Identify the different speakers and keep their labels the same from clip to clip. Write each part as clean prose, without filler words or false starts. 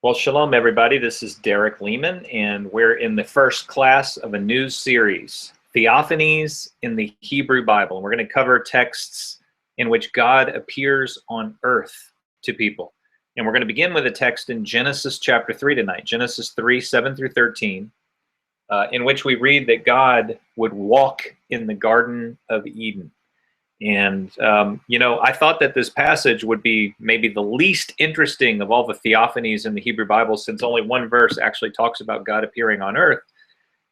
Speaker 1: Well, shalom, everybody. This is Derek Leman, and we're in the first class of a new series, Theophanies in the Hebrew Bible. And we're going to cover texts in which God appears on earth to people. And we're going to begin with a text in Genesis chapter 3 tonight, Genesis 3, 7 through 13, in which we read that God would walk in the Garden of Eden. And, I thought that this passage would be maybe the least interesting of all the theophanies in the Hebrew Bible, since only one verse actually talks about God appearing on earth.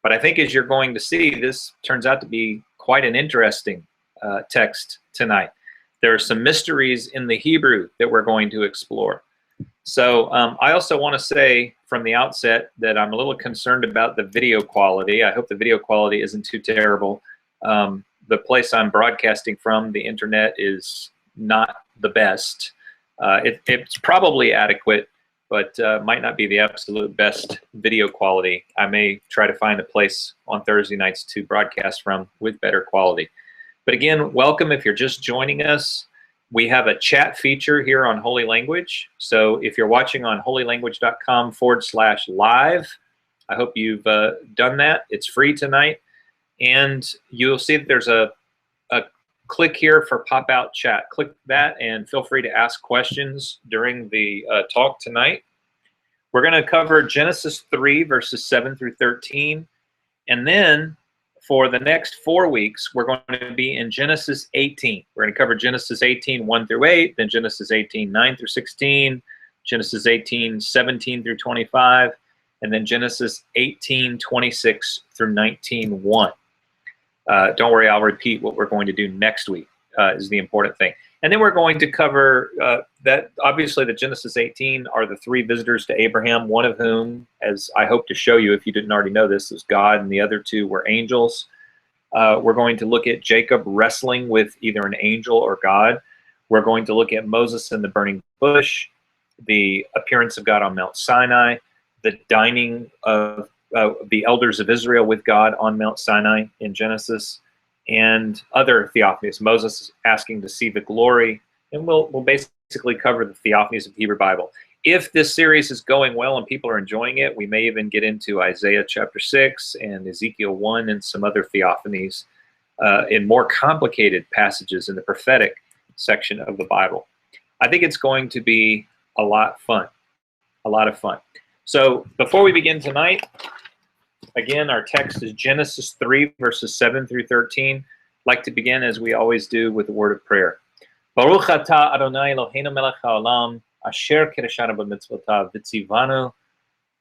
Speaker 1: But I think, as you're going to see, this turns out to be quite an interesting text tonight. There are some mysteries in the Hebrew that we're going to explore. So I also want to say from the outset that I'm a little concerned about the video quality. I hope the video quality isn't too terrible. The place I'm broadcasting from, the internet, is not the best. It's probably adequate, but might not be the absolute best video quality. I may try to find a place on Thursday nights to broadcast from with better quality. But again, welcome if you're just joining us. We have a chat feature here on Holy Language. So if you're watching on holylanguage.com/live, I hope you've done that. It's free tonight. And you'll see that there's a click here for pop-out chat. Click that and feel free to ask questions during the talk tonight. We're going to cover Genesis 3, verses 7 through 13. And then for the next 4 weeks, we're going to be in Genesis 18. We're going to cover Genesis 18, 1 through 8, then Genesis 18, 9 through 16, Genesis 18, 17 through 25, and then Genesis 18, 26 through 19, 1. Don't worry, I'll repeat what we're going to do next week is the important thing. And then we're going to cover that, obviously, the Genesis 18 are the three visitors to Abraham, one of whom, as I hope to show you if you didn't already know this, is God, and the other two were angels. We're going to look at Jacob wrestling with either an angel or God. We're going to look at Moses in the burning bush, the appearance of God on Mount Sinai, the dining of the elders of Israel with God on Mount Sinai in Genesis, and other theophanies. Moses asking to see the glory, and we'll basically cover the theophanies of the Hebrew Bible. If this series is going well and people are enjoying it, we may even get into Isaiah chapter 6 and Ezekiel 1 and some other theophanies in more complicated passages in the prophetic section of the Bible. I think it's going to be a lot of fun. So before we begin tonight, again, our text is Genesis 3, verses 7 through 13. I'd like to begin, as we always do, with a word of prayer. Baruch atah Adonai Eloheinu melech haolam, asher kireshanu b'mitzvotav, v'tzivanu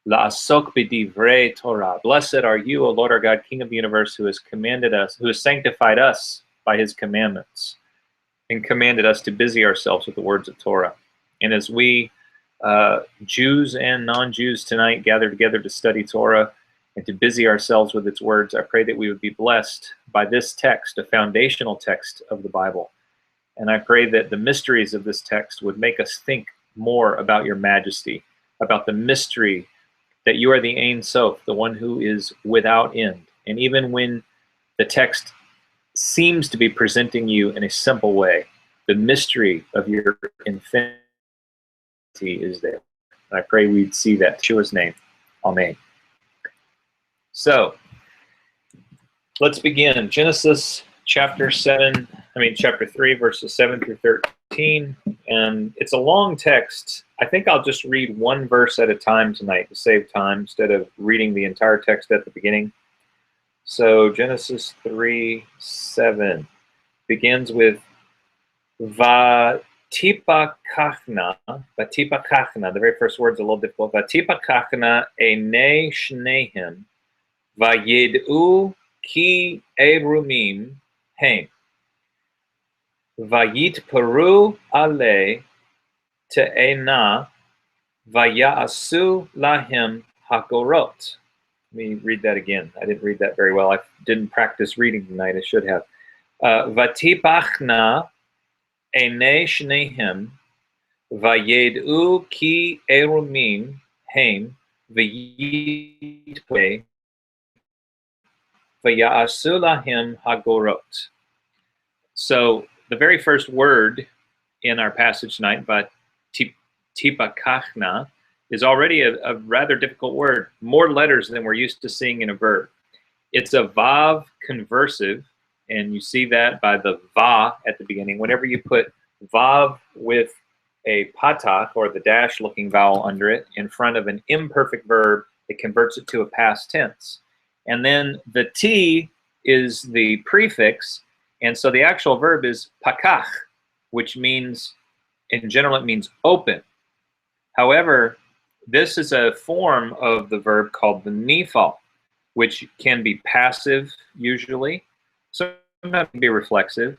Speaker 1: la'asok b'divrei Torah. Blessed are you, O Lord our God, King of the universe, who has commanded us, who has sanctified us by his commandments, and commanded us to busy ourselves with the words of Torah. And as we, Jews and non-Jews tonight, gather together to study Torah and to busy ourselves with its words, I pray that we would be blessed by this text, a foundational text of the Bible. And I pray that the mysteries of this text would make us think more about your majesty, about the mystery that you are the Ein Sof, the one who is without end. And even when the text seems to be presenting you in a simple way, the mystery of your infinity is there. And I pray we'd see that in Yeshua's name. Amen. So let's begin. Genesis chapter 3, verses 7 through 13. And it's a long text. I think I'll just read one verse at a time tonight to save time instead of reading the entire text at the beginning. So Genesis 3:7 begins with Vatipakachna. The very first word's a little difficult. Vatipakachna ene shnehem vayed'u ki erumim hem vayitparu ale te'ena vaya'asu lahem hakorot. Let me read that again. I didn't read that very well. I didn't practice reading tonight. I should have. Vatipachna ene shnehem vayed'u ki erumim hem vayitparu vaya'asu lahem hagorot. So the very first word in our passage tonight, Vatipakachna, is already a rather difficult word, more letters than we're used to seeing in a verb. It's a vav conversive, and you see that by the va at the beginning. Whenever you put vav with a patach, or the dash looking vowel under it, in front of an imperfect verb, it converts it to a past tense. And then the t is the prefix, and so the actual verb is pakach, which means, in general, it means open. However, this is a form of the verb called the nifal, which can be passive usually, sometimes it can be reflexive.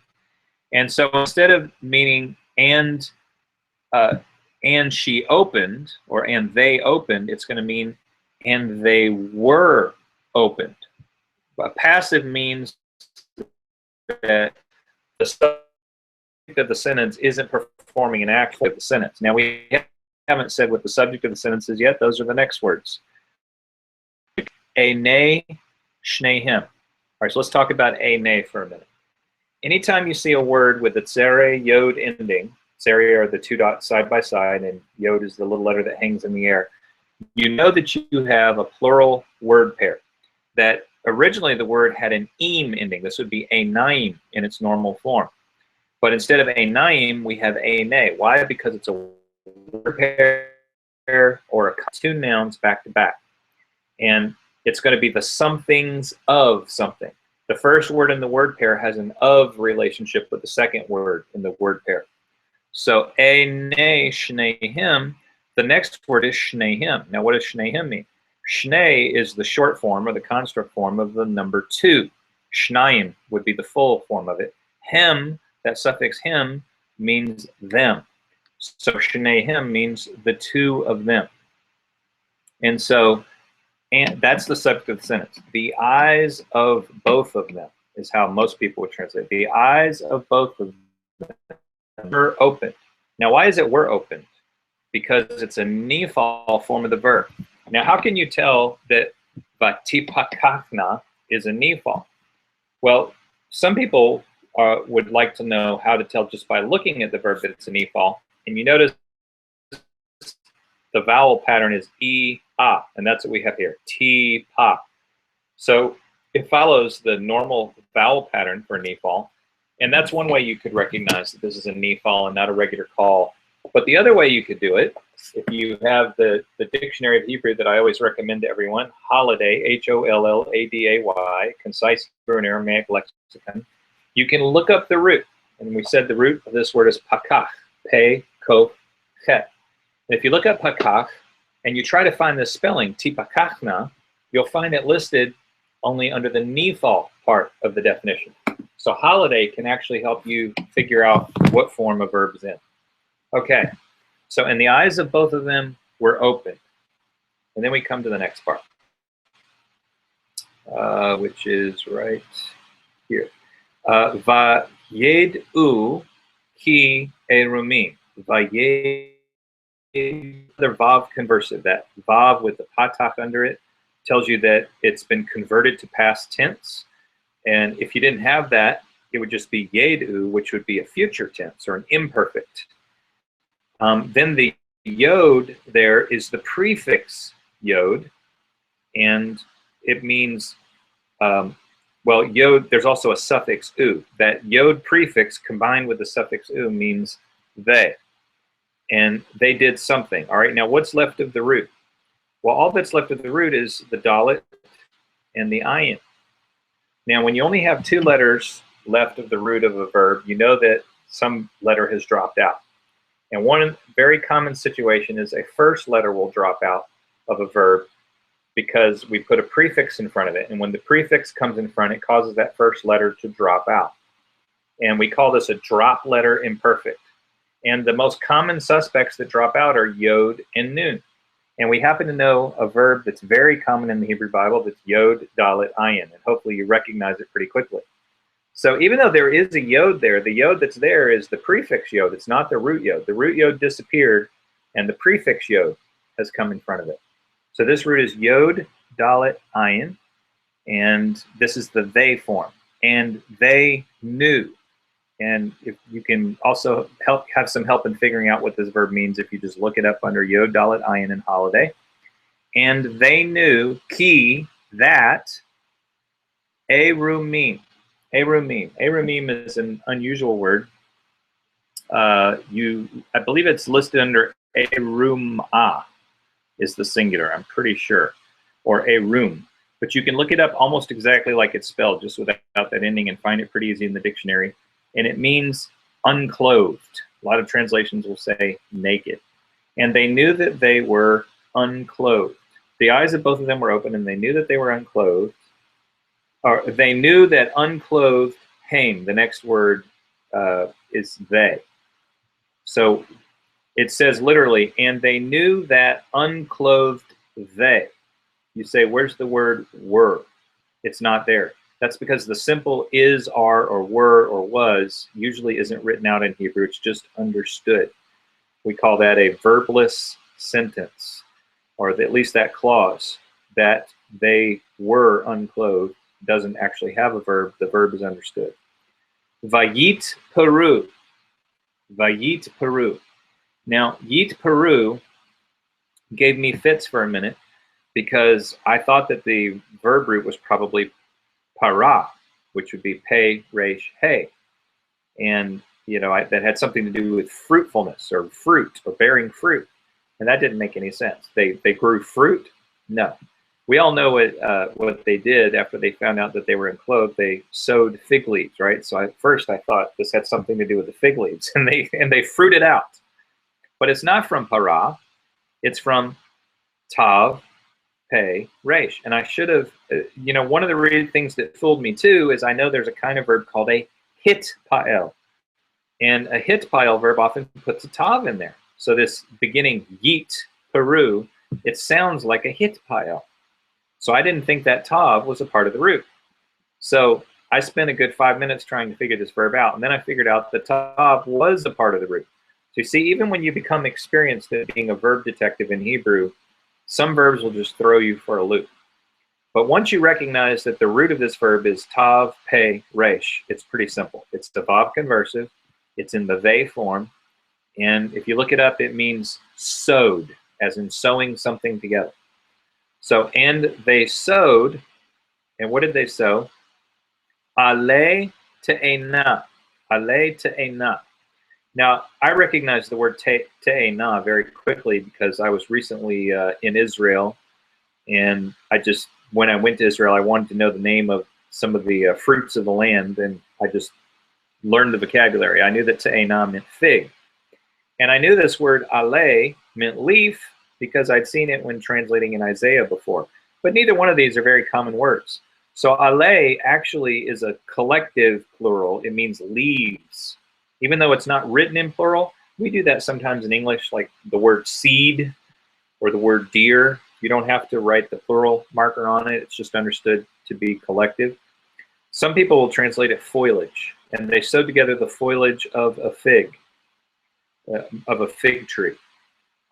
Speaker 1: And so instead of meaning and she opened, or and they opened, it's going to mean and they were opened. But passive means that the subject of the sentence isn't performing an action of the sentence. Now, we haven't said what the subject of the sentence is yet. Those are the next words. Einei shneihim. All right, so let's talk about einei for a minute. Anytime you see a word with a tsere yod ending, tsere are the two dots side by side, and yod is the little letter that hangs in the air, you know that you have a plural word pair. That originally the word had an eim ending. This would be einaim in its normal form. But instead of einaim, we have einei. Why? Because it's a word pair or two nouns back to back. And it's going to be the somethings of something. The first word in the word pair has an of relationship with the second word in the word pair. So einei shneihim, the next word is shneihim. Now, what does shneihim mean? Shnei is the short form or the construct form of the number two. Shnayim would be the full form of it. Hem, that suffix him, means them. So shneihim means the two of them. And so, and that's the subject of the sentence. The eyes of both of them is how most people would translate. The eyes of both of them were opened. Now, why is it were opened? Because it's a nifal form of the verb. Now, how can you tell that vatipakachna is a nifal? Well, some people would like to know how to tell just by looking at the verb that it's a nifal. And you notice the vowel pattern is e-a, and that's what we have here, ti-pa. So it follows the normal vowel pattern for nifal, and that's one way you could recognize that this is a nifal and not a regular call. But the other way you could do it, if you have the Dictionary of Hebrew that I always recommend to everyone, Holiday, H-O-L-L-A-D-A-Y, Concise Hebrew and Aramaic Lexicon, you can look up the root. And we said the root of this word is pakach, pe, kof, chet. And if you look up pakach and you try to find the spelling, tipakachna, you'll find it listed only under the nifal part of the definition. So Holiday can actually help you figure out what form a verb is in. Okay, so and the eyes of both of them were open. And then we come to the next part, which is right here. Vayed'u ki erumim. Vayed, another vav conversive. That vav with the patach under it tells you that it's been converted to past tense. And if you didn't have that, it would just be yed'u, which would be a future tense or an imperfect. Then the yod there is the prefix yod, and it means, well, yod, there's also a suffix u. That yod prefix combined with the suffix u means they. And they did something. All right, now what's left of the root? Well, all that's left of the root is the dalet and the ayin. Now, when you only have two letters left of the root of a verb, you know that some letter has dropped out. And one very common situation is a first letter will drop out of a verb because we put a prefix in front of it. And when the prefix comes in front, it causes that first letter to drop out. And we call this a drop letter imperfect. And the most common suspects that drop out are yod and nun. And we happen to know a verb that's very common in the Hebrew Bible that's yod, dalet, ayin. And hopefully you recognize it pretty quickly. So even though there is a yod there, the yod that's there is the prefix yod. It's not the root yod. The root yod disappeared, and the prefix yod has come in front of it. So this root is yod, dalet, ayin, and this is the they form. And they knew. And if you can also have some help in figuring out what this verb means if you just look it up under Yod, Dalet, Ayin, and holiday. And they knew, ki, that, erumim. Erumim. Erumim is an unusual word. I believe it's listed under erumah is the singular, I'm pretty sure, or erum. But you can look it up almost exactly like it's spelled, just without that ending, and find it pretty easy in the dictionary. And it means unclothed. A lot of translations will say naked. And they knew that they were unclothed. The eyes of both of them were open, and they knew that they were unclothed. Or they knew that unclothed, haim, the next word is they. So it says literally, and they knew that unclothed they. You say, where's the word were? It's not there. That's because the simple is, are, or were, or was usually isn't written out in Hebrew. It's just understood. We call that a verbless sentence, or at least that clause, that they were unclothed doesn't actually have a verb. The verb is understood. Vayit Peru. Vayit Peru. Now, Yit Peru gave me fits for a minute because I thought that the verb root was probably para, which would be pei, resh, hey. And, you know, that had something to do with fruitfulness or fruit or bearing fruit. And that didn't make any sense. They grew fruit? No. We all know what they did after they found out that they were unclothed. They sowed fig leaves, right? So at first I thought this had something to do with the fig leaves, and they fruited out. But it's not from para. It's from tav, pei, resh. And I should have, you know, one of the things that fooled me too is I know there's a kind of verb called a hitpael. And a hitpael verb often puts a tav in there. So this beginning yit, Peru, it sounds like a hitpael. So I didn't think that tav was a part of the root. So I spent a good 5 minutes trying to figure this verb out. And then I figured out that tav was a part of the root. So you see, even when you become experienced at being a verb detective in Hebrew, some verbs will just throw you for a loop. But once you recognize that the root of this verb is tav, pei, resh, it's pretty simple. It's the vav conversive. It's in the they form. And if you look it up, it means sewed, as in sewing something together. So, and they sewed, and what did they sow? Ale te'ena, ale te'ena. Now, I recognize the word te'ena very quickly because I was recently in Israel, and when I went to Israel, I wanted to know the name of some of the fruits of the land, and I just learned the vocabulary. I knew that te'ena meant fig. And I knew this word ale meant leaf because I'd seen it when translating in Isaiah before. But neither one of these are very common words. So ale actually is a collective plural. It means leaves. Even though it's not written in plural, we do that sometimes in English, like the word seed or the word deer. You don't have to write the plural marker on it. It's just understood to be collective. Some people will translate it foliage, and they sew together the foliage of a fig tree.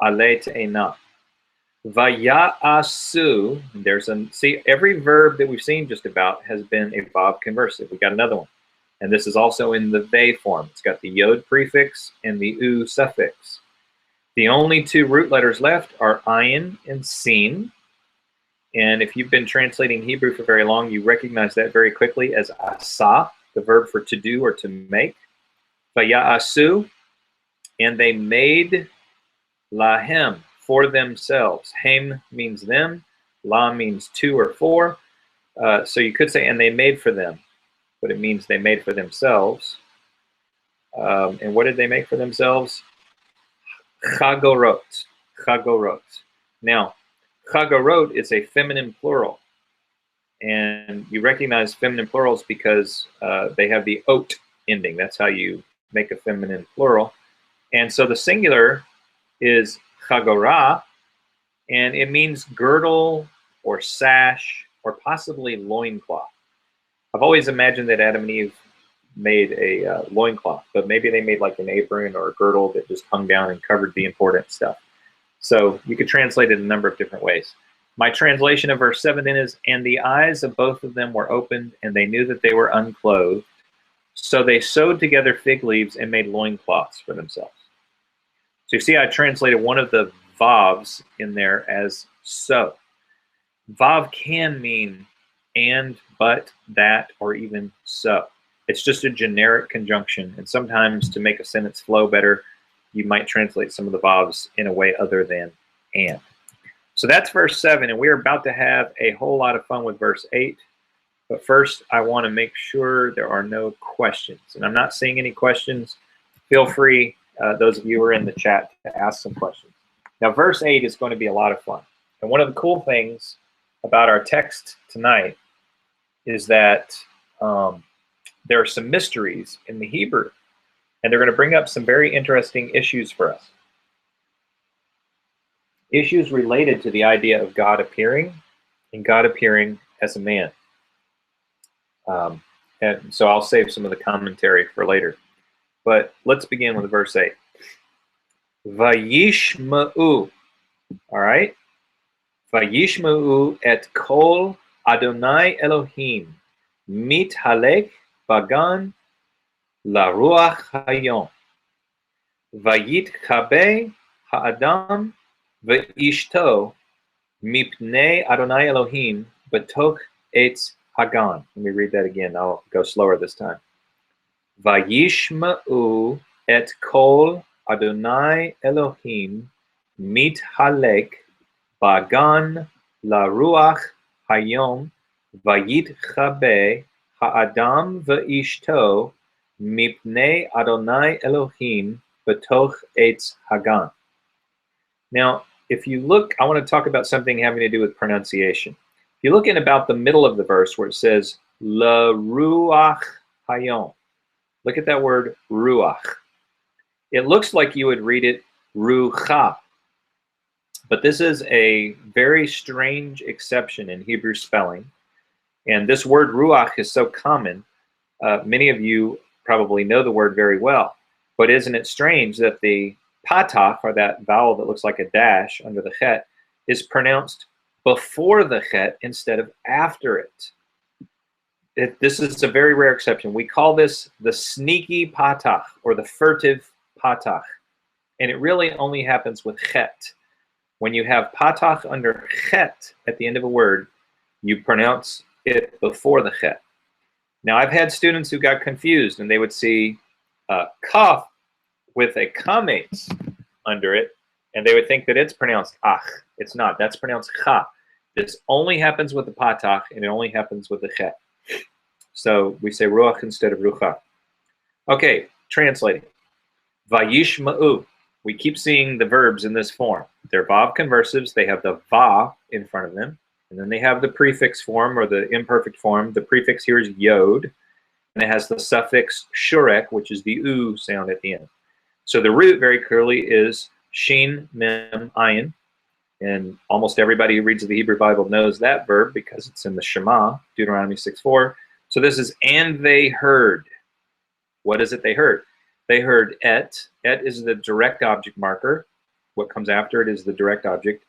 Speaker 1: Ale te'ena. Vaya'asu. See, every verb that we've seen just about has been a vav conversive. We got another one. And this is also in the they form. It's got the yod prefix and the u suffix. The only two root letters left are ayin and sin. And if you've been translating Hebrew for very long, you recognize that very quickly as asa, the verb for to do or to make. Vaya'asu. And they made lahem, for themselves. Hem means them. La means two or four. So you could say, and they made for them. But it means they made for themselves. And what did they make for themselves? Chagorot. Chagorot. Now, chagorot is a feminine plural. And you recognize feminine plurals because they have the ot ending. That's how you make a feminine plural. And so the singular is chagorah, and it means girdle or sash or possibly loincloth. I've always imagined that Adam and Eve made a loincloth, but maybe they made like an apron or a girdle that just hung down and covered the important stuff. So you could translate it a number of different ways. My translation of verse 7 then is, and the eyes of both of them were opened, and they knew that they were unclothed. So they sewed together fig leaves and made loincloths for themselves. So you see, I translated one of the vavs in there as so. Vav can mean and, but, that, or even so. It's just a generic conjunction, and sometimes to make a sentence flow better, you might translate some of the vavs in a way other than and. So that's verse 7, and we're about to have a whole lot of fun with verse 8. But first, I want to make sure there are no questions. And I'm not seeing any questions. Feel free, those of you who are in the chat, to ask some questions. Now, verse 8 is going to be a lot of fun. And one of the cool things about our text tonight is that there are some mysteries in the Hebrew. And they're going to bring up some very interesting issues for us. Issues related to the idea of God appearing and God appearing as a man. And so I'll save some of the commentary for later. But let's begin with verse 8. Vayishma'u. All right? Vayishma'u et kol Adonai Elohim mithalek bagan la ruach hayom. Vayitchabe ha'adam ve'ishto mipnei Adonai Elohim betoch etz Hagan. Let me read that again. I'll go slower this time. Vayishma'u et kol Adonai Elohim mithalek bagan la ruach hayom vayitchabe ha'adam ve'ishto mipnei Adonai Elohim betoch etz Hagan. Now, if you look, I want to talk about something having to do with pronunciation. You look in about the middle of the verse where it says La Ruach Hayom. Look at that word Ruach. It looks like you would read it Rucha. But this is a very strange exception in Hebrew spelling. And this word Ruach is so common. Many of you probably know the word very well. But isn't it strange that the patach, or that vowel that looks like a dash under the chet, is pronounced before the chet instead of after it. This is a very rare exception. We call this the sneaky patach, or the furtive patach. And it really only happens with chet. When you have patach under chet at the end of a word, you pronounce it before the chet. Now, I've had students who got confused, and they would see kaf with a kametz under it, and they would think that it's pronounced ach. It's not. That's pronounced cha. This only happens with the patach, and it only happens with the chet. So we say ruach instead of rucha. Okay, translating. Vayishma'u. We keep seeing the verbs in this form. They're vav conversives. They have the va in front of them. And then they have the prefix form, or the imperfect form. The prefix here is yod. And it has the suffix shurek, which is the u sound at the end. So the root very clearly is shin, mem, ayin. And almost everybody who reads the Hebrew Bible knows that verb because it's in the Shema, Deuteronomy 6:4. So this is, and they heard. What is it they heard? They heard et. Et is the direct object marker. What comes after it is the direct object.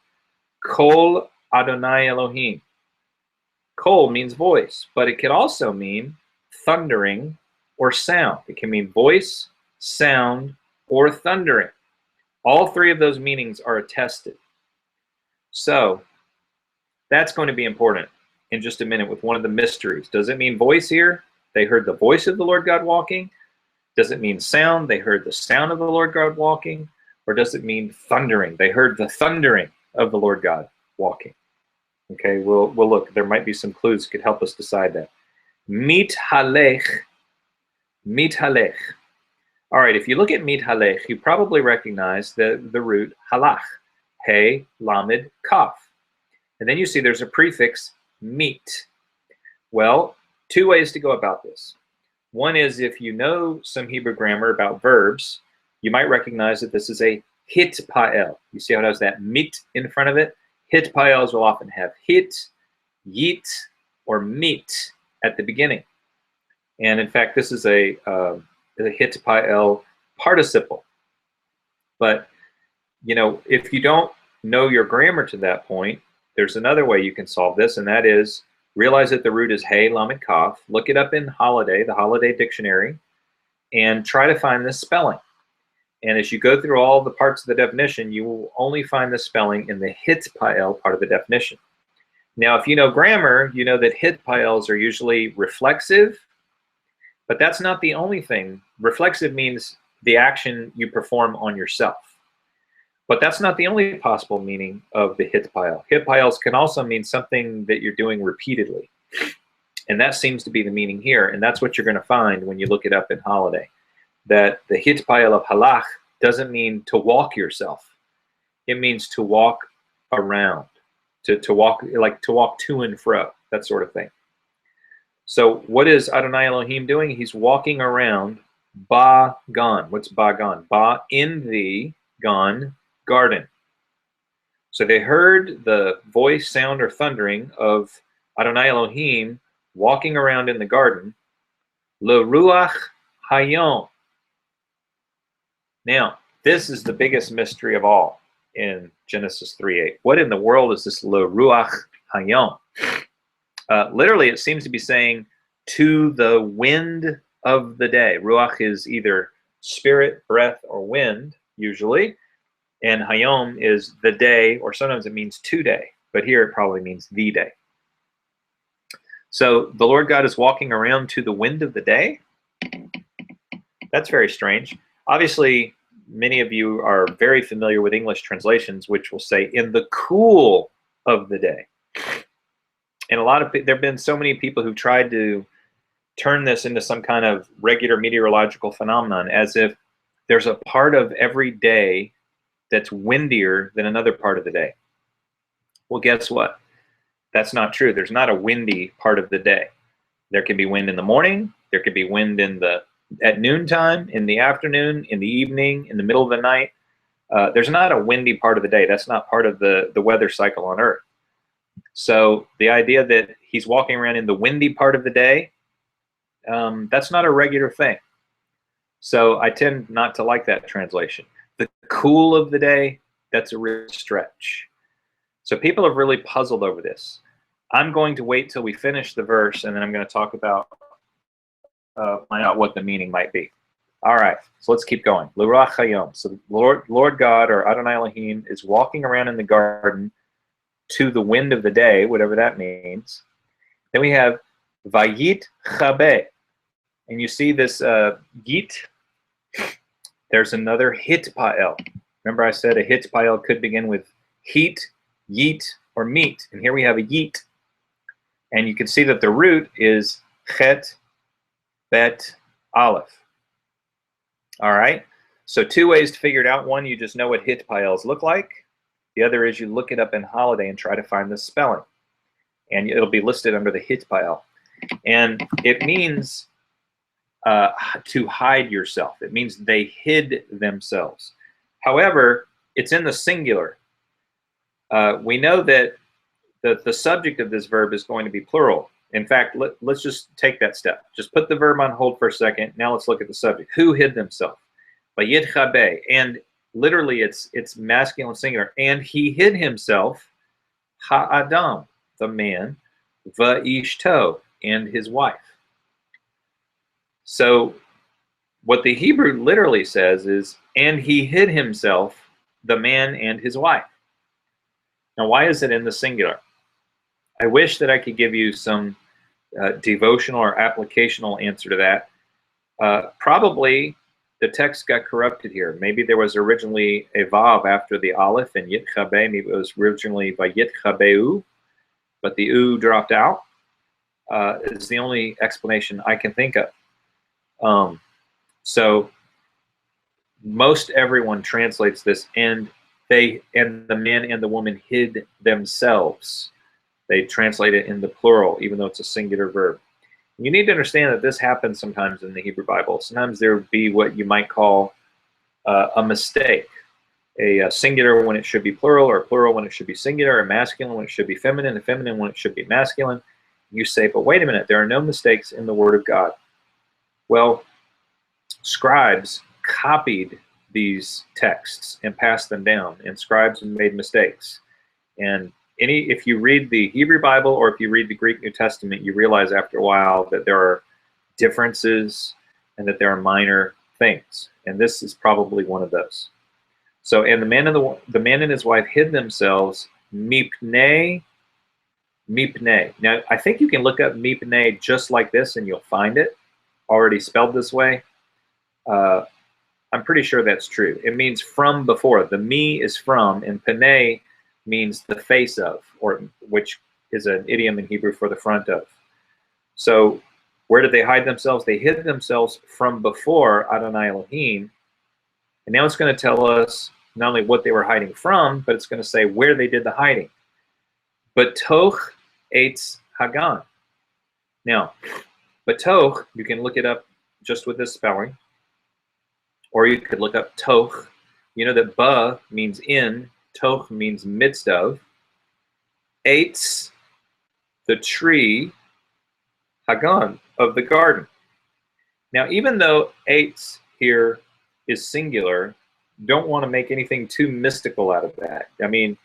Speaker 1: Kol Adonai Elohim. Kol means voice, but it could also mean thundering or sound. It can mean voice, sound, or thundering. All three of those meanings are attested. So that's going to be important in just a minute with one of the mysteries. Does it mean voice here? They heard the voice of the Lord God walking. Does it mean sound? They heard the sound of the Lord God walking. Or does it mean thundering? They heard the thundering of the Lord God walking. Okay, we'll look. There might be some clues that could help us decide that. Mithalech. Mithalech. All right, if you look at mithalech, you probably recognize the root halach. He, lamed, kaf. And then you see there's a prefix, mit. Well, two ways to go about this. One is, if you know some Hebrew grammar about verbs, you might recognize that this is a hitpael. You see how it has that mit in front of it? Hitpaels will often have hit, yit, or mit at the beginning. And in fact, this is a hitpael participle. But you know, if you don't know your grammar to that point, there's another way you can solve this, and that is realize that the root is hey, lamed, kaf. Look it up in Holiday, the Holiday Dictionary, and try to find this spelling. And as you go through all the parts of the definition, you will only find the spelling in the hitpael part of the definition. Now, if you know grammar, you know that hitpaels are usually reflexive, but that's not the only thing. Reflexive means the action you perform on yourself. But that's not the only possible meaning of the hitpael. Hitpaels can also mean something that you're doing repeatedly. And that seems to be the meaning here. And that's what you're going to find when you look it up in Holiday. That the hitpael of halach doesn't mean to walk yourself. It means to walk around, to walk, like to walk to and fro, that sort of thing. So what is Adonai Elohim doing? He's walking around ba gan. What's ba gan? Ba, in the gan, garden. So they heard the voice, sound, or thundering of Adonai Elohim walking around in the garden. Le ruach hayom. Now, this is the biggest mystery of all in Genesis 3:8. What in the world is this le ruach hayom? Literally, it seems to be saying to the wind of the day. Ruach is either spirit, breath, or wind, usually. And hayom is the day, or sometimes it means today. But here it probably means the day. So the Lord God is walking around to the wind of the day? That's very strange. Obviously, many of you are very familiar with English translations, which will say in the cool of the day. And there have been so many people who tried to turn this into some kind of regular meteorological phenomenon, as if there's a part of every day that's windier than another part of the day. Well, guess what? That's not true. There's not a windy part of the day. There can be wind in the morning. There could be wind at noontime, in the afternoon, in the evening, in the middle of the night. There's not a windy part of the day. That's not part of the weather cycle on Earth. So the idea that he's walking around in the windy part of the day, that's not a regular thing. So I tend not to like that translation. The cool of the day, that's a real stretch. So people have really puzzled over this. I'm going to wait till we finish the verse, and then I'm going to talk about find out what the meaning might be. All right, so let's keep going. L'ruach hayom. So Lord God, or Adonai Elohim, is walking around in the garden to the wind of the day, whatever that means. Then we have vayit chabe. And you see this yit. There's another hitpael. Remember I said a hitpael could begin with heat, yeet, or meat. And here we have a yeet. And you can see that the root is chet, bet, aleph. All right. So two ways to figure it out. One, you just know what hitpaels look like. The other is you look it up in Holiday and try to find the spelling. And it'll be listed under the hitpael. And it means to hide yourself. It means they hid themselves. However, it's in the singular. We know that the subject of this verb is going to be plural. In fact, let's just take that step. Just put the verb on hold for a second. Now let's look at the subject. Who hid themselves? Vayit chabe. And literally it's masculine singular. And he hid himself, ha'adam, the man, va'ishto, and his wife. So what the Hebrew literally says is, and he hid himself, the man and his wife. Now, why is it in the singular? I wish that I could give you some devotional or applicational answer to that. Probably the text got corrupted here. Maybe there was originally a vav after the aleph and yit chabe. Maybe it was originally vayit chabeu, but the u dropped out. Is the only explanation I can think of. So most everyone translates this, and the man and the woman hid themselves. They translate it in the plural, even though it's a singular verb. You need to understand that this happens sometimes in the Hebrew Bible. Sometimes there would be what you might call a mistake, a singular when it should be plural, or plural when it should be singular, or masculine when it should be feminine, and feminine when it should be masculine. You say, but wait a minute, there are no mistakes in the Word of God. Well, scribes copied these texts and passed them down, and scribes made mistakes. And if you read the Hebrew Bible or if you read the Greek New Testament, you realize after a while that there are differences and that there are minor things. And this is probably one of those. So, and the man and his wife hid themselves mipnei. Now, I think you can look up mipnei just like this and you'll find it already spelled this way. I'm pretty sure that's true. It means from before. The mi is from, and pnei means the face of, or which is an idiom in Hebrew for the front of. So where did they hide themselves? They hid themselves from before Adonai Elohim. And now it's going to tell us not only what they were hiding from, but it's going to say where they did the hiding. Batoch eitz hagan. Now, batoch, you can look it up just with this spelling. Or you could look up toch. You know that ba means in, toch means midst of. Eitz, the tree, hagan, of the garden. Now, even though eitz here is singular, don't want to make anything too mystical out of that. I mean,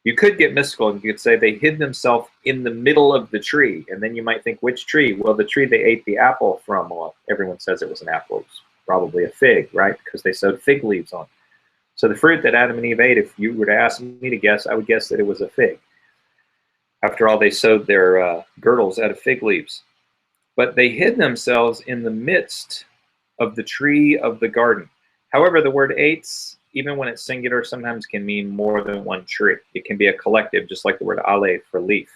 Speaker 1: you could get mystical and you could say they hid themselves in the middle of the tree. And then you might think, which tree? Well, the tree they ate the apple from. Well, everyone says it was an apple. It was probably a fig, right? Because they sewed fig leaves on. So the fruit that Adam and Eve ate, if you were to ask me to guess, I would guess that it was a fig. After all, they sewed their girdles out of fig leaves. But they hid themselves in the midst of the tree of the garden. However, the word eitz, even when it's singular, sometimes can mean more than one tree. It can be a collective, just like the word aleph for leaf.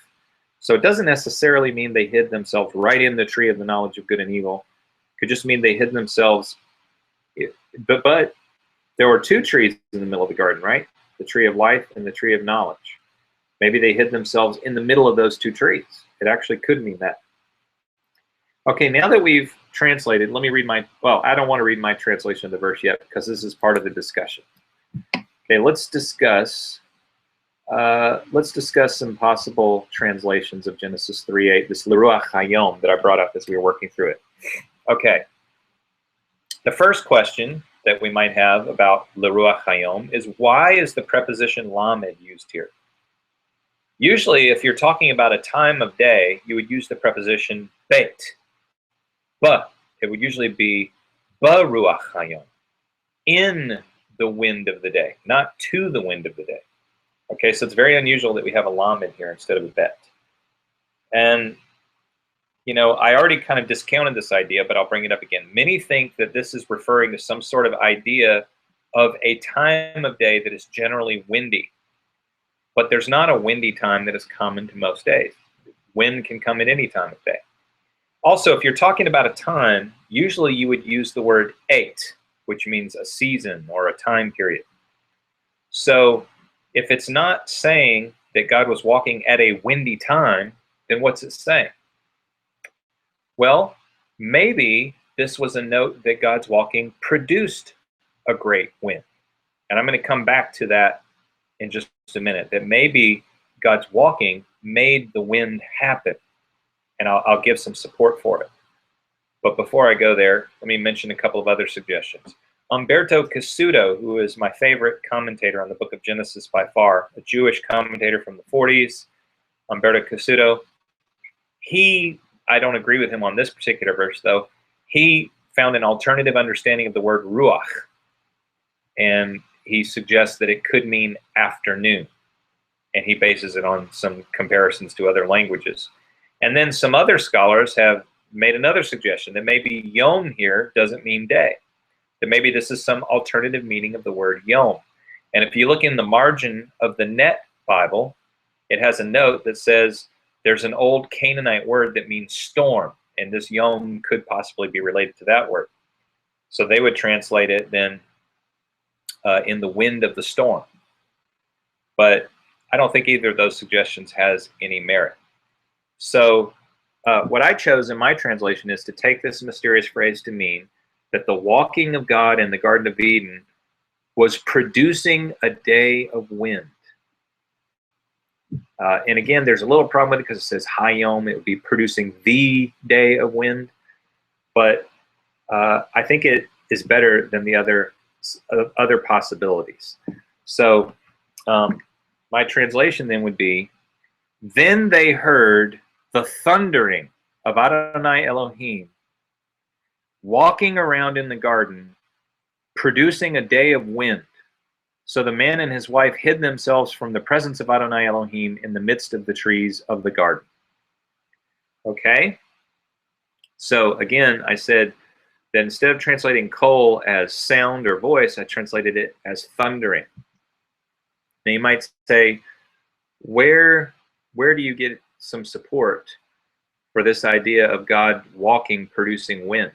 Speaker 1: So it doesn't necessarily mean they hid themselves right in the tree of the knowledge of good and evil. It could just mean they hid themselves. But there were two trees in the middle of the garden, right? The tree of life and the tree of knowledge. Maybe they hid themselves in the middle of those two trees. It actually could mean that. Okay, now that we've translated, let me read well, I don't want to read my translation of the verse yet because this is part of the discussion. Okay, let's discuss some possible translations of Genesis 3:8, this L'Ruach Hayom that I brought up as we were working through it. Okay, the first question that we might have about L'Ruach Hayom is, why is the preposition lamed used here? Usually, if you're talking about a time of day, you would use the preposition beit. But it would usually be B'Ruach Hayom, in the wind of the day, not to the wind of the day. Okay, so it's very unusual that we have a lamed here instead of a bet. And, you know, I already kind of discounted this idea, but I'll bring it up again. Many think that this is referring to some sort of idea of a time of day that is generally windy. But there's not a windy time that is common to most days. Wind can come at any time of day. Also, if you're talking about a time, usually you would use the word eight, which means a season or a time period. So if it's not saying that God was walking at a windy time, then what's it saying? Well, maybe this was a note that God's walking produced a great wind. And I'm going to come back to that in just a minute, that maybe God's walking made the wind happen. And I'll give some support for it. But before I go there, let me mention a couple of other suggestions. Umberto Cassuto, who is my favorite commentator on the book of Genesis by far, a Jewish commentator from the 40s, Umberto Cassuto, I don't agree with him on this particular verse, though. He found an alternative understanding of the word ruach, and he suggests that it could mean afternoon, and he bases it on some comparisons to other languages. And then some other scholars have made another suggestion that maybe yom here doesn't mean day, that maybe this is some alternative meaning of the word yom. And if you look in the margin of the Net Bible, it has a note that says there's an old Canaanite word that means storm, and this yom could possibly be related to that word. So they would translate it then in the wind of the storm. But I don't think either of those suggestions has any merit. So what I chose in my translation is to take this mysterious phrase to mean that the walking of God in the Garden of Eden was producing a day of wind. And again, there's a little problem with it because it says Hayom. It would be producing the day of wind. But I think it is better than the other possibilities. So my translation then would be, then they heard the thundering of Adonai Elohim walking around in the garden, producing a day of wind. So the man and his wife hid themselves from the presence of Adonai Elohim in the midst of the trees of the garden. Okay? So again, I said that instead of translating kol as sound or voice, I translated it as thundering. Now you might say, where do you get some support for this idea of God walking, producing wind?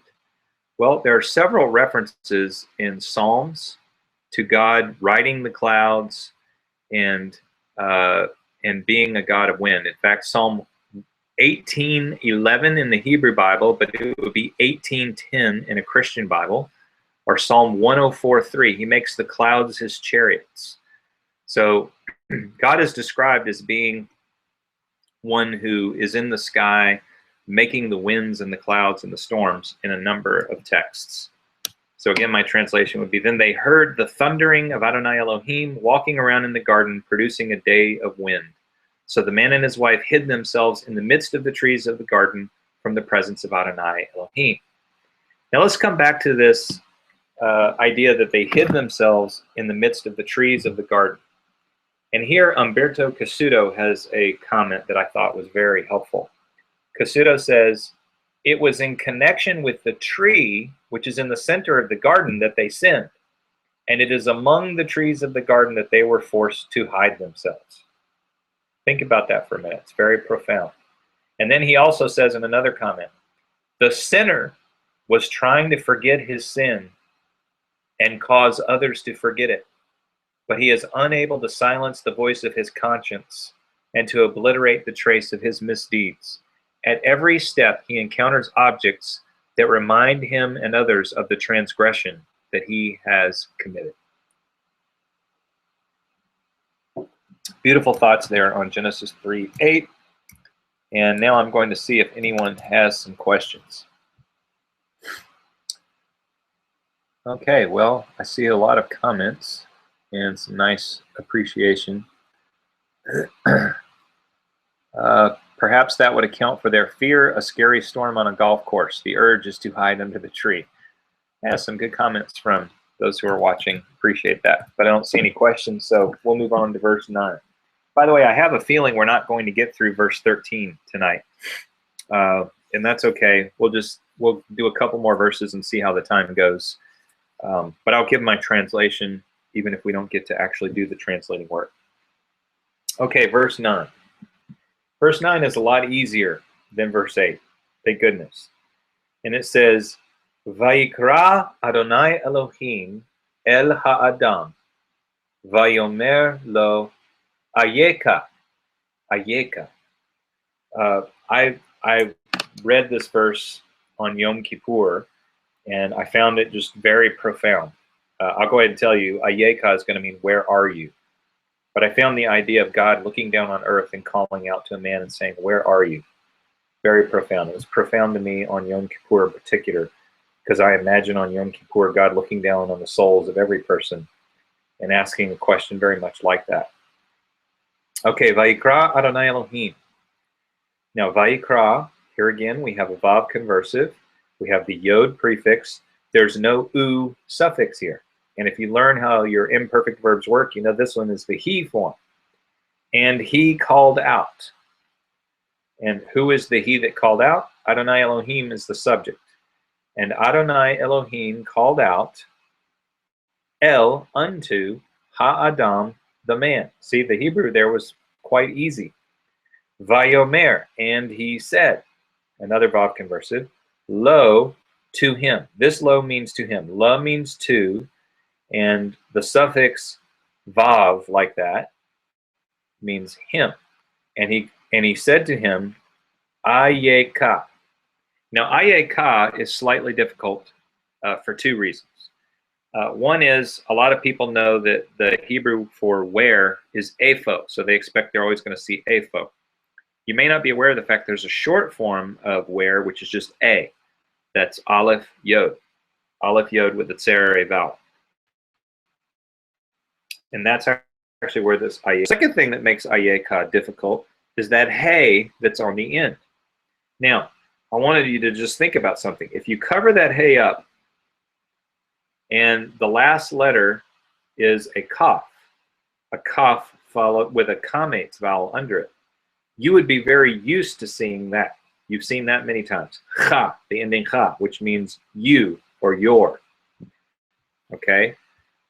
Speaker 1: Well, there are several references in Psalms to God riding the clouds and being a God of wind. In fact, Psalm 18:11 in the Hebrew Bible, but it would be 18:10 in a Christian Bible, or Psalm 104:3. He makes the clouds his chariots. So God is described as being one who is in the sky, making the winds and the clouds and the storms in a number of texts. So again, my translation would be, then they heard the thundering of Adonai Elohim walking around in the garden, producing a day of wind. So the man and his wife hid themselves in the midst of the trees of the garden from the presence of Adonai Elohim. Now let's come back to this idea that they hid themselves in the midst of the trees of the garden. And here Umberto Cassuto has a comment that I thought was very helpful. Cassuto says, it was in connection with the tree, which is in the center of the garden, that they sinned. And it is among the trees of the garden that they were forced to hide themselves. Think about that for a minute. It's very profound. And then he also says in another comment, the sinner was trying to forget his sin and cause others to forget it, but he is unable to silence the voice of his conscience and to obliterate the trace of his misdeeds. At every step, he encounters objects that remind him and others of the transgression that he has committed. Beautiful thoughts there on Genesis 3:8. And now I'm going to see if anyone has some questions. Okay, well, I see a lot of comments and some nice appreciation. Perhaps that would account for their fear, a scary storm on a golf course. The urge is to hide under the tree. Yeah, some good comments from those who are watching. Appreciate that. But I don't see any questions, so we'll move on to verse 9. By the way, I have a feeling we're not going to get through verse 13 tonight. And that's okay. We'll do a couple more verses and see how the time goes. But I'll give my translation, even if we don't get to actually do the translating work. Okay, verse 9. Verse 9 is a lot easier than verse 8. Thank goodness. And it says, Vayikra Adonai Elohim el ha'adam, vayomer lo ayeka. Ayeka. I read this verse on Yom Kippur, and I found it just very profound. I'll go ahead and tell you, Ayeka is going to mean, where are you? But I found the idea of God looking down on earth and calling out to a man and saying, where are you? Very profound. It was profound to me on Yom Kippur in particular, because I imagine on Yom Kippur, God looking down on the souls of every person and asking a question very much like that. Okay, Vayikra Adonai Elohim. Now, Vayikra, here again, we have a Vav conversive. We have the Yod prefix. There's no U suffix here. And if you learn how your imperfect verbs work, you know this one is the he form. And he called out. And who is the he that called out? Adonai Elohim is the subject. And Adonai Elohim called out, El unto Ha'adam, the man. See, the Hebrew there was quite easy. Vayomer, and he said, another Vav conversive, Lo, to him. This lo means to him. La means to, and the suffix Vav, like that, means him. And he said to him, Ayeka. Now, Ayeka is slightly difficult for two reasons. One is, a lot of people know that the Hebrew for where is apho, so they expect they're always going to see apho. You may not be aware of the fact there's a short form of where, which is just A. That's Aleph Yod. Aleph Yod with the Tsere vowel. And that's actually where this Ayeka. Second thing that makes Ayeka difficult is that hey that's on the end. Now, I wanted you to just think about something. If you cover that hay up and the last letter is a kaf followed with a kamates vowel under it, you would be very used to seeing that. You've seen that many times. Cha, the ending cha, which means you or your. Okay?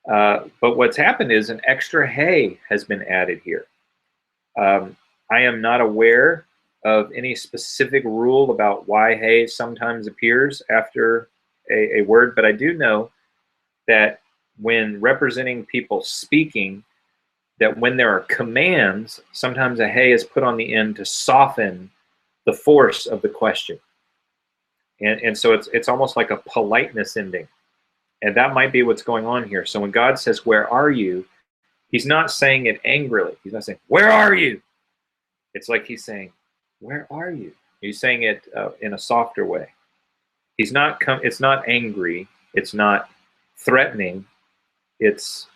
Speaker 1: But what's happened is an extra hay has been added here. I am not aware of any specific rule about why hay sometimes appears after a word, but I do know that when representing people speaking, that when there are commands, sometimes a hay is put on the end to soften the force of the question. And so it's almost like a politeness ending. And that might be what's going on here. So when God says, where are you? He's not saying it angrily. He's not saying, where are you? It's like he's saying, where are you? He's saying it in a softer way. It's not angry. It's not threatening. It's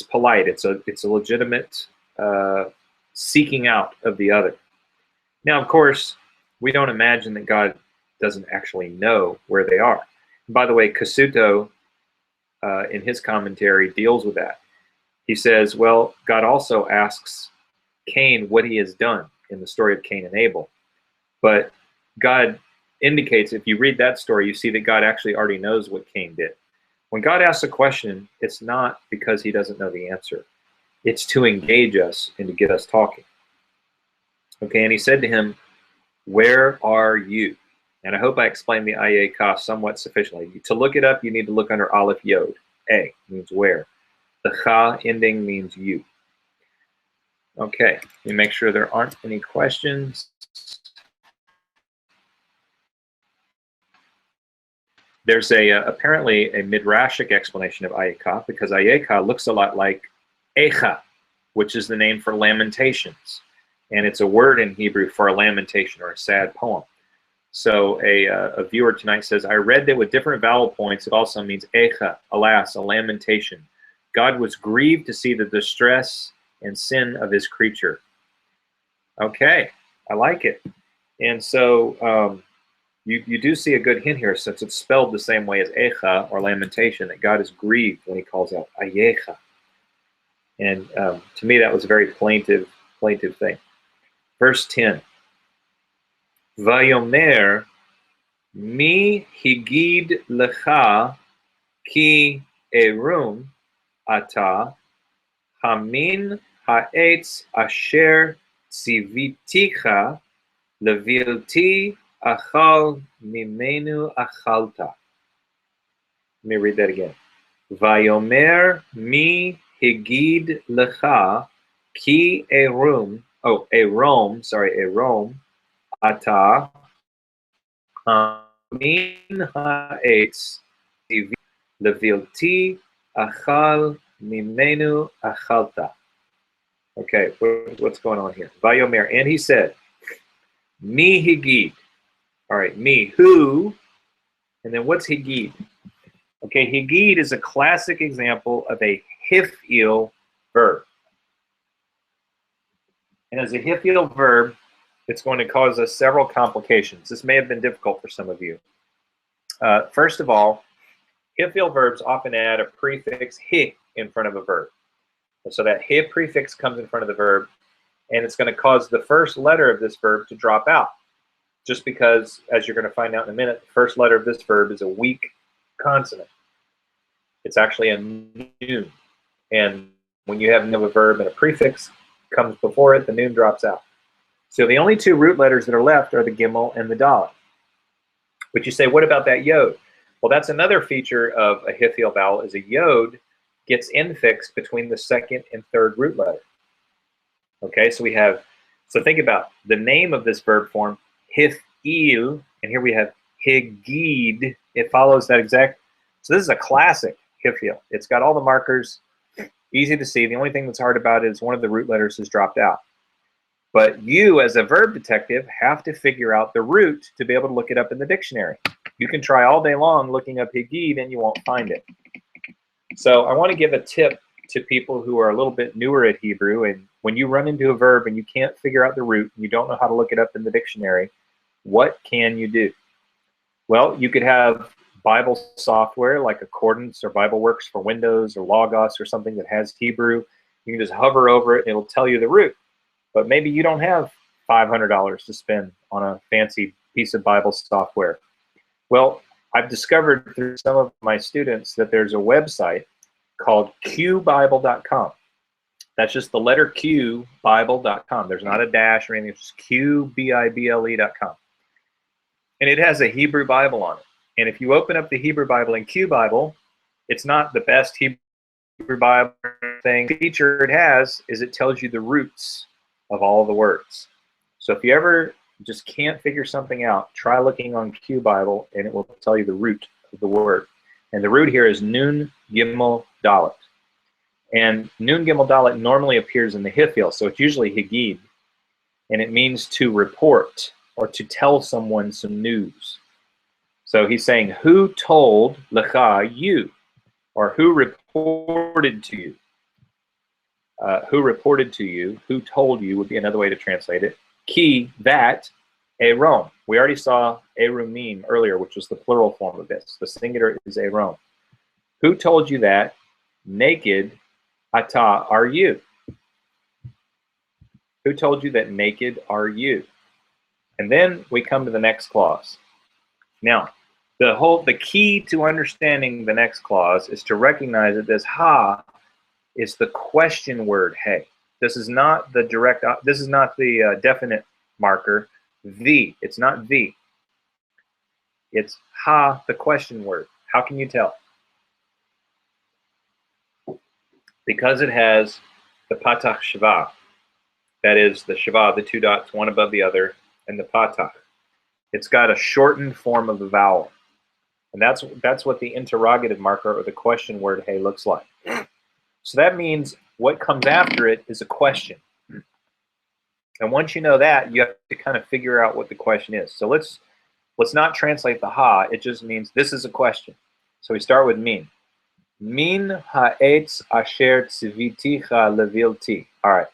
Speaker 1: polite. It's a legitimate seeking out of the other. Now, of course, we don't imagine that God doesn't actually know where they are. And by the way, Kasuto, in his commentary, deals with that. He says, well, God also asks Cain what he has done in the story of Cain and Abel. But God indicates, if you read that story, you see that God actually already knows what Cain did. When God asks a question, it's not because he doesn't know the answer. It's to engage us and to get us talking. Okay, and he said to him, where are you? And I hope I explained the Aye Kaf somewhat sufficiently. To look it up, you need to look under Aleph Yod. A means where. The Cha ending means you. Okay, let me make sure there aren't any questions. There's apparently a midrashic explanation of Ayeka, because Ayeka looks a lot like Echa, which is the name for lamentations. And it's a word in Hebrew for a lamentation or a sad poem. So a viewer tonight says, I read that with different vowel points, it also means Echa, alas, a lamentation. God was grieved to see the distress and sin of his creature. Okay, I like it. And so you do see a good hint here, since it's spelled the same way as Echa, or lamentation, that God is grieved when he calls out Ayecha. And to me, that was a very plaintive thing. Verse 10. Vayomer mi higid lecha ki erum ata hamin ha'etz asher tziviticha levilti achal mimenu achalta. Let me read that again. Vayomer mi higid lecha ki erum, erom, ata hamin ha'etz levilti achal mimenu achalta. Okay, what's going on here? Vayomer, and he said, mi higid. All right, me, who, and then what's higid? Okay, higid is a classic example of a hifil verb. And as a hifil verb, it's going to cause us several complications. This may have been difficult for some of you. First of all, hifil verbs often add a prefix hi in front of a verb. So that hi prefix comes in front of the verb, and it's going to cause the first letter of this verb to drop out. Just because, as you're going to find out in a minute, the first letter of this verb is a weak consonant. It's actually a noon. And when you have a verb and a prefix comes before it, the noon drops out. So the only two root letters that are left are the gimel and the dalet. But you say, what about that yod? Well, that's another feature of a hifil vowel, is a yod gets infixed between the second and third root letter. Okay, so think about the name of this verb form, hifil, and here we have higid. It follows that exact. So this is a classic hifil. It's got all the markers, easy to see. The only thing that's hard about it is one of the root letters has dropped out. But you, as a verb detective, have to figure out the root to be able to look it up in the dictionary. You can try all day long looking up higid and you won't find it. So I want to give a tip to people who are a little bit newer at Hebrew, and when you run into a verb and you can't figure out the root, and you don't know how to look it up in the dictionary, what can you do? Well, you could have Bible software like Accordance or BibleWorks for Windows or Logos or something that has Hebrew. You can just hover over it and it'll tell you the root. But maybe you don't have $500 to spend on a fancy piece of Bible software. Well, I've discovered through some of my students that there's a website called qbible.com. That's just the letter Q, Bible.com. There's not a dash or anything, it's just qbible.com. And it has a Hebrew Bible on it. And if you open up the Hebrew Bible in Q Bible, it's not the best Hebrew Bible thing. The feature it has is it tells you the roots of all the words. So if you ever just can't figure something out, try looking on Q Bible and it will tell you the root of the word. And the root here is Nun Gimel Dalet. And Nun Gimel Dalet normally appears in the Hifil, so it's usually Higid. And it means to report or to tell someone some news. So he's saying, who told Lecha you? Or who reported to you? Who reported to you? Who told you would be another way to translate it. Ki, that, Aaron. We already saw Erumim earlier, which was the plural form of this. The singular is Aaron. Who told you that? Naked, ata, are you? Who told you that naked are you? And then we come to the next clause. Now, the key to understanding the next clause is to recognize that this ha is the question word hey. This is not the definite marker, the. It's not the. It's ha, the question word. How can you tell? Because it has the patach shava. That is the shava, the two dots, one above the other, and the patach. It's got a shortened form of the vowel. And that's what the interrogative marker or the question word hey looks like. So that means what comes after it is a question. And once you know that, you have to kind of figure out what the question is. So let's not translate the ha. It just means this is a question. So we start with min. Min ha'etz asher tziviticha levilti. All right.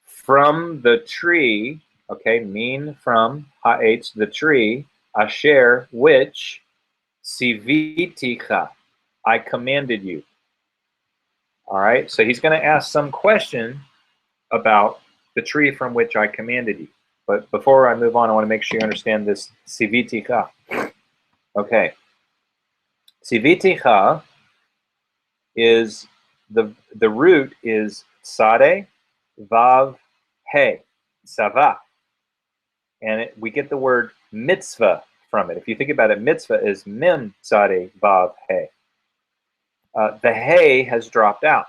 Speaker 1: From the tree, okay, min from ha'etz, the tree, asher, which, tziviticha, I commanded you. All right, so he's going to ask some question about the tree from which I commanded you. But before I move on, I want to make sure you understand this tziviticha. Okay. Tziviticha is, the root is tsade, vav, he, sava. And we get the word mitzvah from it. If you think about it, mitzvah is mem, tsade, vav, he. The hey has dropped out.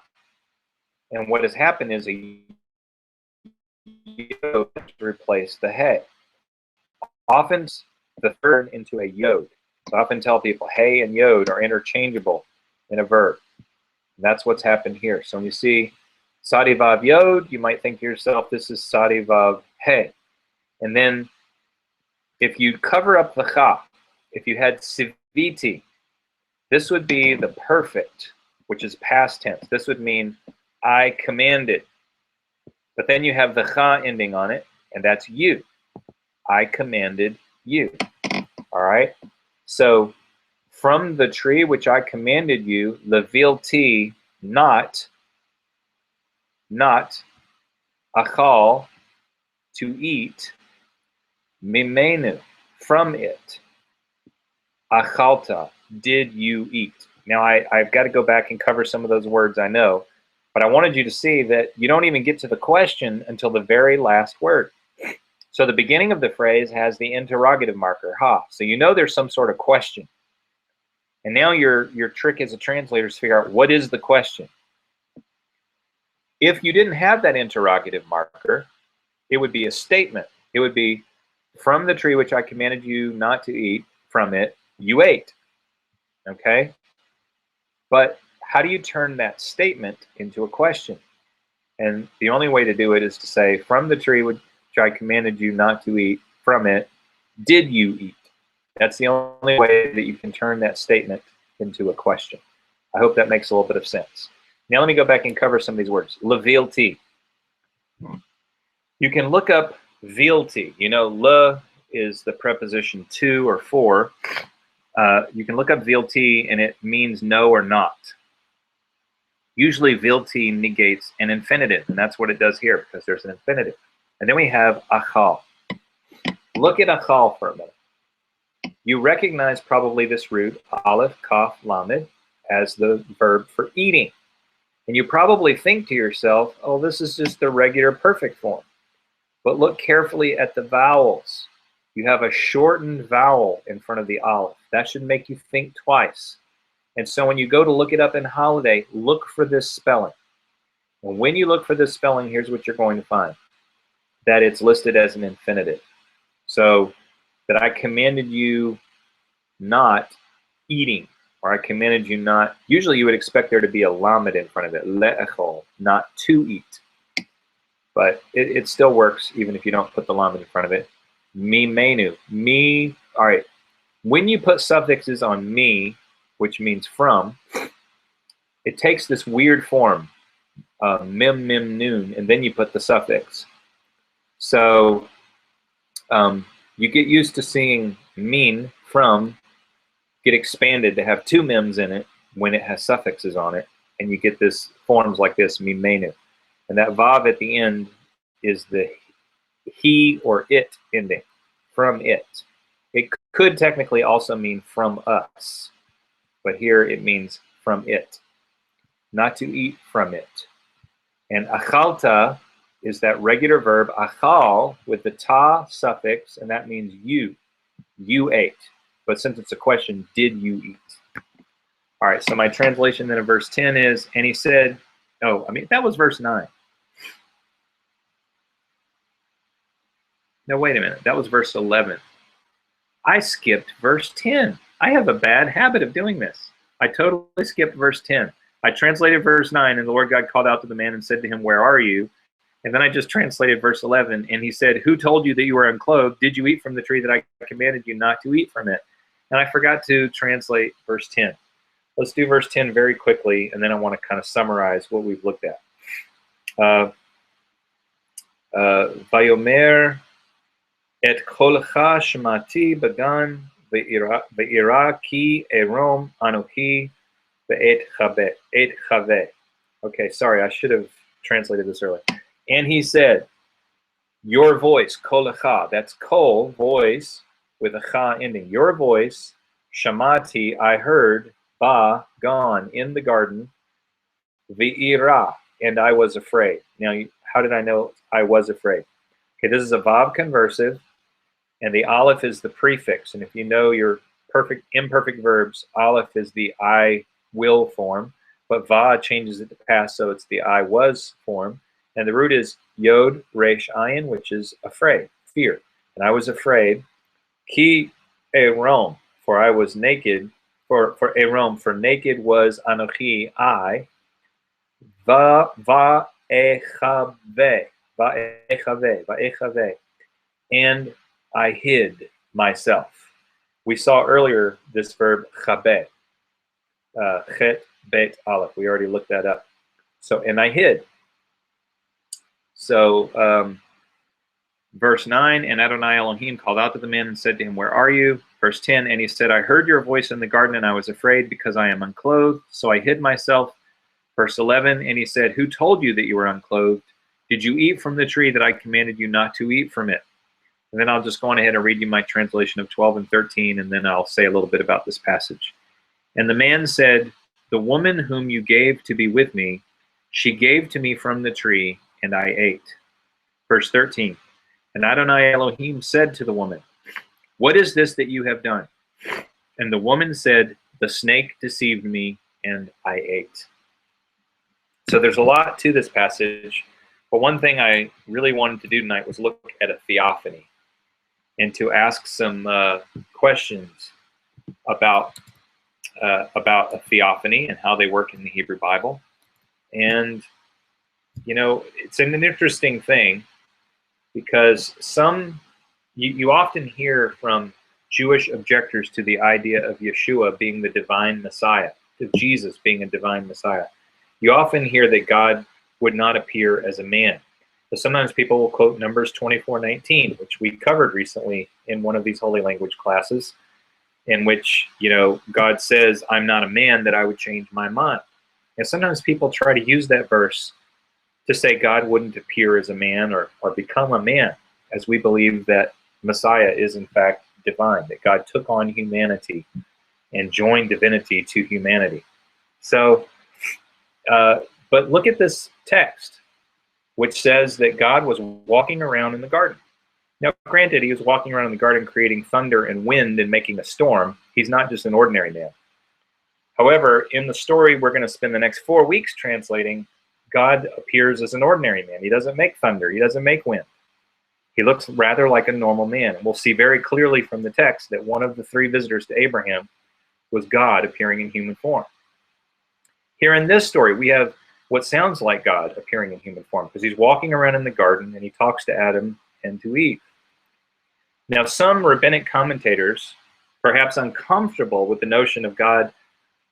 Speaker 1: And what has happened is a yod to replace the hey. Often the third into a yod. So I often tell people hey and yod are interchangeable in a verb. And that's what's happened here. So when you see sadi vav yod, you might think to yourself, this is sadi vav hey. And then if you cover up the cha, if you had siviti, this would be the perfect, which is past tense. This would mean I commanded. But then you have the cha ending on it, and that's you. I commanded you. All right? So from the tree which I commanded you, levilti, not achal, to eat, mimenu, from it, achalta, did you eat. Now I've got to go back and cover some of those words I know, but I wanted you to see that you don't even get to the question until the very last word. So the beginning of the phrase has the interrogative marker, ha. So you know there's some sort of question. And now your trick as a translator is to figure out what is the question. If you didn't have that interrogative marker, it would be a statement. It would be, from the tree which I commanded you not to eat from it, you ate. Okay? But how do you turn that statement into a question? And the only way to do it is to say, from the tree which I commanded you not to eat from it, did you eat? That's the only way that you can turn that statement into a question. I hope that makes a little bit of sense. Now let me go back and cover some of these words. Levilti. You can look up vilti. You know, le is the preposition to or for. You can look up VLT, and it means no or not. Usually VLT negates an infinitive, and that's what it does here because there's an infinitive. And then we have achal. Look at achal for a minute. You recognize probably this root, aleph, kaf, lamed, as the verb for eating. And you probably think to yourself, oh, this is just the regular perfect form. But look carefully at the vowels. You have a shortened vowel in front of the aleph. That should make you think twice. And so when you go to look it up in Holiday, look for this spelling. And when you look for this spelling, here's what you're going to find. That it's listed as an infinitive. So that I commanded you not eating, or I commanded you not. Usually you would expect there to be a lamed in front of it, le'echol, not to eat. But it still works even if you don't put the lamed in front of it. Mi menu, me, all right. When you put suffixes on me, which means from, it takes this weird form, mim, mim, noon, and then you put the suffix. So you get used to seeing mean, from, get expanded to have two mims in it when it has suffixes on it, and you get this forms like this, mimenu. And that vav at the end is the he or it ending, from it. It could technically also mean from us, but here it means from it, not to eat from it. And achalta is that regular verb achal with the ta suffix, and that means you ate. But since it's a question, did you eat? All right, so my translation then of verse 10 is, and he said, oh, I mean, that was verse 9. No, wait a minute, that was verse 11. I skipped verse 10. I have a bad habit of doing this. I totally skipped verse 10. I translated verse 9, and the Lord God called out to the man and said to him, where are you? And then I just translated verse 11, and he said, who told you that you were unclothed? Did you eat from the tree that I commanded you not to eat from it? And I forgot to translate verse 10. Let's do verse 10 very quickly, and then I want to kind of summarize what we've looked at. Vayomer et kolcha shemati bagan ve'ira ki erom anohi ve'et chave. Okay, sorry, I should have translated this earlier. And he said, your voice, kolcha, that's kol, voice, with a cha ending. Your voice, shamati, I heard, ba, gone, in the garden, ve'ira, and I was afraid. Now, how did I know I was afraid? Okay, this is a vav conversive, and the aleph is the prefix. And if you know your imperfect verbs, aleph is the I will form, but va changes it to past, so it's the I was form. And the root is yod, resh, ayin, which is afraid, fear. And I was afraid. Ki erom, for I was naked. For erom, for naked was anochi, I. Va echave, and I hid myself. We saw earlier this verb chabe, chet, bet, aleph. We already looked that up. So, and I hid. So, verse 9, and Adonai Elohim called out to the man and said to him, where are you? Verse 10, and he said, I heard your voice in the garden, and I was afraid because I am unclothed, so I hid myself. Verse 11, and he said, who told you that you were unclothed? Did you eat from the tree that I commanded you not to eat from it? And then I'll just go on ahead and read you my translation of 12 and 13, and then I'll say a little bit about this passage. And the man said, the woman whom you gave to be with me, she gave to me from the tree, and I ate. Verse 13, and Adonai Elohim said to the woman, what is this that you have done? And the woman said, the snake deceived me, and I ate. So there's a lot to this passage, but one thing I really wanted to do tonight was look at a theophany and to ask some questions about a theophany and how they work in the Hebrew Bible. And, you know, it's an interesting thing because you often hear from Jewish objectors to the idea of Yeshua being the divine Messiah, of Jesus being a divine Messiah. You often hear that God would not appear as a man. But sometimes people will quote Numbers 24:19, which we covered recently in one of these holy language classes, in which, you know, God says, I'm not a man that I would change my mind. And sometimes people try to use that verse to say God wouldn't appear as a man or become a man, as we believe that Messiah is in fact divine, that God took on humanity and joined divinity to humanity. So, but look at this text, which says that God was walking around in the garden. Now, granted, he was walking around in the garden creating thunder and wind and making a storm. He's not just an ordinary man. However, in the story we're going to spend the next 4 weeks translating, God appears as an ordinary man. He doesn't make thunder. He doesn't make wind. He looks rather like a normal man. And we'll see very clearly from the text that one of the 3 visitors to Abraham was God appearing in human form. Here in this story, we have what sounds like God appearing in human form, because he's walking around in the garden and he talks to Adam and to Eve. Now, some rabbinic commentators, perhaps uncomfortable with the notion of God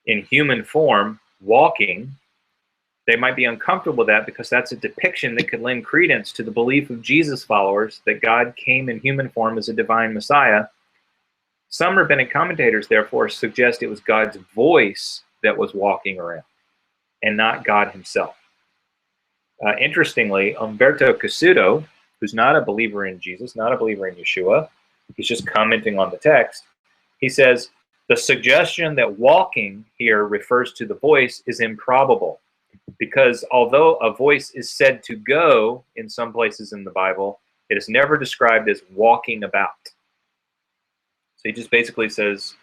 Speaker 1: in human form walking, they might be uncomfortable with that because that's a depiction that could lend credence to the belief of Jesus followers that God came in human form as a divine Messiah. Some rabbinic commentators, therefore, suggest it was God's voice that was walking around and not God himself. Interestingly, Umberto Cassuto, who's not a believer in Jesus, not a believer in Yeshua, he's just commenting on the text, he says, the suggestion that walking here refers to the voice is improbable, because although a voice is said to go in some places in the Bible, it is never described as walking about. So he just basically says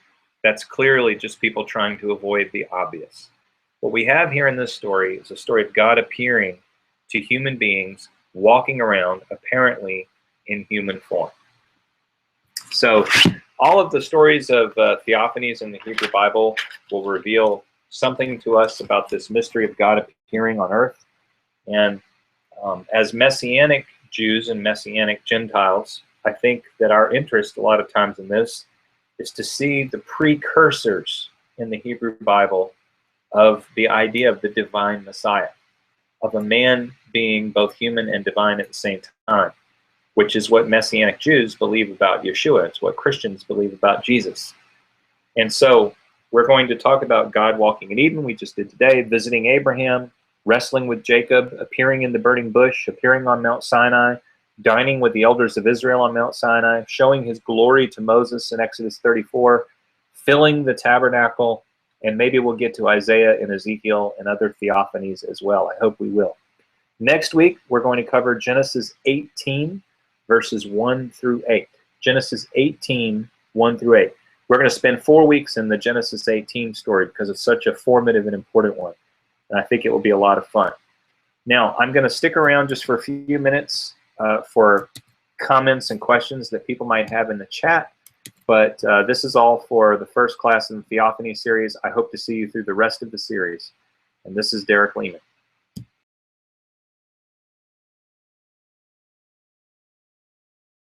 Speaker 1: that's clearly just people trying to avoid the obvious. What we have here in this story is a story of God appearing to human beings, walking around, apparently in human form. So all of the stories of Theophanies in the Hebrew Bible will reveal something to us about this mystery of God appearing on earth. And as Messianic Jews and Messianic Gentiles, I think that our interest a lot of times in this is to see the precursors in the Hebrew Bible of the idea of the divine Messiah, of a man being both human and divine at the same time, which is what Messianic Jews believe about Yeshua. It's what Christians believe about Jesus. And so we're going to talk about God walking in Eden, we just did today, visiting Abraham, wrestling with Jacob, appearing in the burning bush, appearing on Mount Sinai, dining with the elders of Israel on Mount Sinai, showing his glory to Moses in Exodus 34, filling the tabernacle, and maybe we'll get to Isaiah and Ezekiel and other theophanies as well. I hope we will. Next week, we're going to cover Genesis 18, verses 1 through 8. Genesis 18, 1 through 8. We're going to spend 4 weeks in the Genesis 18 story because it's such a formative and important one. And I think it will be a lot of fun. Now, I'm going to stick around just for a few minutes for comments and questions that people might have in the chat. But this is all for the first class in the Theophany series. I hope to see you through the rest of the series. And this is Derek Leman.